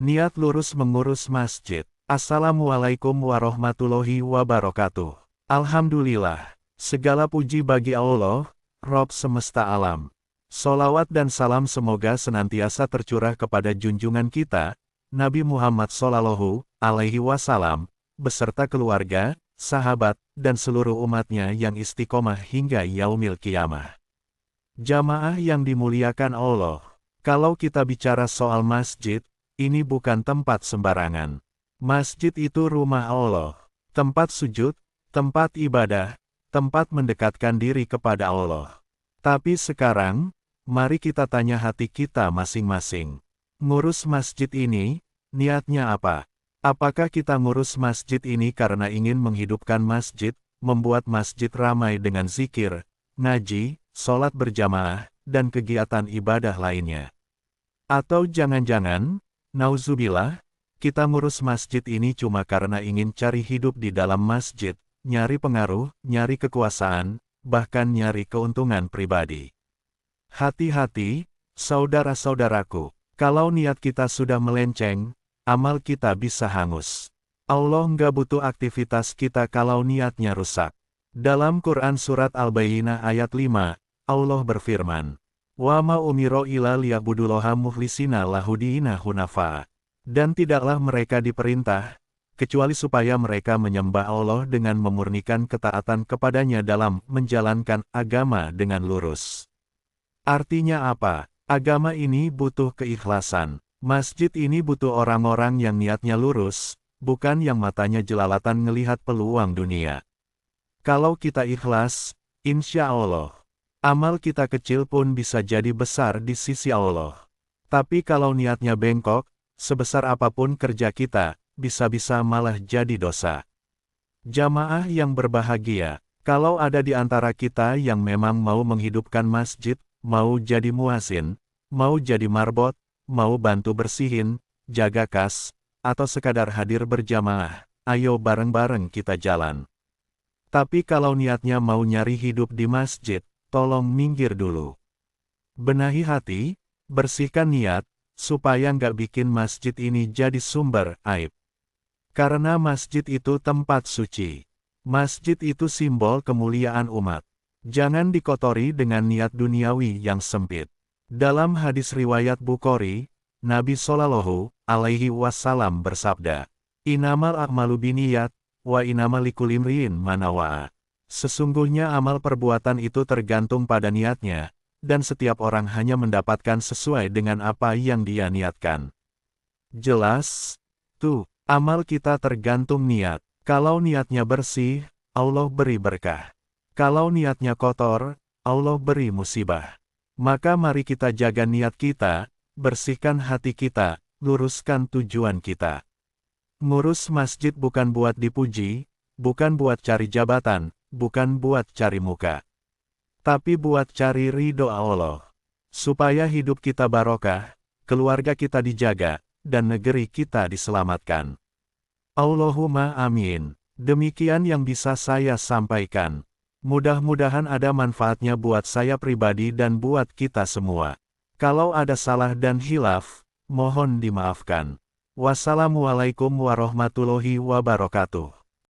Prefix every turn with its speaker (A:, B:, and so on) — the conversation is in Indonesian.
A: Niat lurus mengurus masjid. Assalamualaikum warahmatullahi wabarakatuh. Alhamdulillah. Segala puji bagi Allah, Rob semesta alam. Solawat dan salam semoga senantiasa tercurah kepada junjungan kita, Nabi Muhammad Shallallahu Alaihi Wasallam, beserta keluarga, sahabat, dan seluruh umatnya yang istiqomah hingga yaumil qiyamah. Jamaah yang dimuliakan Allah, kalau kita bicara soal masjid, ini bukan tempat sembarangan. Masjid itu rumah Allah, tempat sujud, tempat ibadah, tempat mendekatkan diri kepada Allah. Tapi sekarang, mari kita tanya hati kita masing-masing. Ngurus masjid ini, niatnya apa? Apakah kita ngurus masjid ini karena ingin menghidupkan masjid, membuat masjid ramai dengan zikir, ngaji, sholat berjamaah, dan kegiatan ibadah lainnya? Atau jangan-jangan, nauzubillah, kita ngurus masjid ini cuma karena ingin cari hidup di dalam masjid, nyari pengaruh, nyari kekuasaan, bahkan nyari keuntungan pribadi. Hati-hati, saudara-saudaraku, kalau niat kita sudah melenceng, amal kita bisa hangus. Allah nggak butuh aktivitas kita kalau niatnya rusak. Dalam Quran Surat Al-Bayyinah ayat 5, Allah berfirman, "Wa ma umiru illa liya'budullaha mukhlisina lahudina hunafa." Dan tidaklah mereka diperintah, kecuali supaya mereka menyembah Allah dengan memurnikan ketaatan kepadanya dalam menjalankan agama dengan lurus. Artinya apa? Agama ini butuh keikhlasan. Masjid ini butuh orang-orang yang niatnya lurus, bukan yang matanya jelalatan ngelihat peluang dunia. Kalau kita ikhlas, insya Allah, amal kita kecil pun bisa jadi besar di sisi Allah. Tapi kalau niatnya bengkok, sebesar apapun kerja kita, bisa-bisa malah jadi dosa. Jamaah yang berbahagia, kalau ada di antara kita yang memang mau menghidupkan masjid, mau jadi muazin, mau jadi marbot, mau bantu bersihin, jaga kas, atau sekadar hadir berjamaah, ayo bareng-bareng kita jalan. Tapi kalau niatnya mau nyari hidup di masjid, tolong minggir dulu. Benahi hati, bersihkan niat, supaya nggak bikin masjid ini jadi sumber aib. Karena masjid itu tempat suci. Masjid itu simbol kemuliaan umat. Jangan dikotori dengan niat duniawi yang sempit. Dalam hadis riwayat Bukhari, Nabi Shallallahu Alaihi Wasallam bersabda, "Innamal a'malu binniyat, wa innamal likulli imri'in ma nawa." Sesungguhnya amal perbuatan itu tergantung pada niatnya, dan setiap orang hanya mendapatkan sesuai dengan apa yang dia niatkan. Jelas? Tuh, amal kita tergantung niat. Kalau niatnya bersih, Allah beri berkah. Kalau niatnya kotor, Allah beri musibah. Maka mari kita jaga niat kita, bersihkan hati kita, luruskan tujuan kita. Ngurus masjid bukan buat dipuji, bukan buat cari jabatan, bukan buat cari muka. Tapi buat cari ridho Allah. Supaya hidup kita barokah, keluarga kita dijaga, dan negeri kita diselamatkan. Allahumma amin. Demikian yang bisa saya sampaikan. Mudah-mudahan ada manfaatnya buat saya pribadi dan buat kita semua. Kalau ada salah dan khilaf, mohon dimaafkan. Wassalamualaikum warahmatullahi wabarakatuh.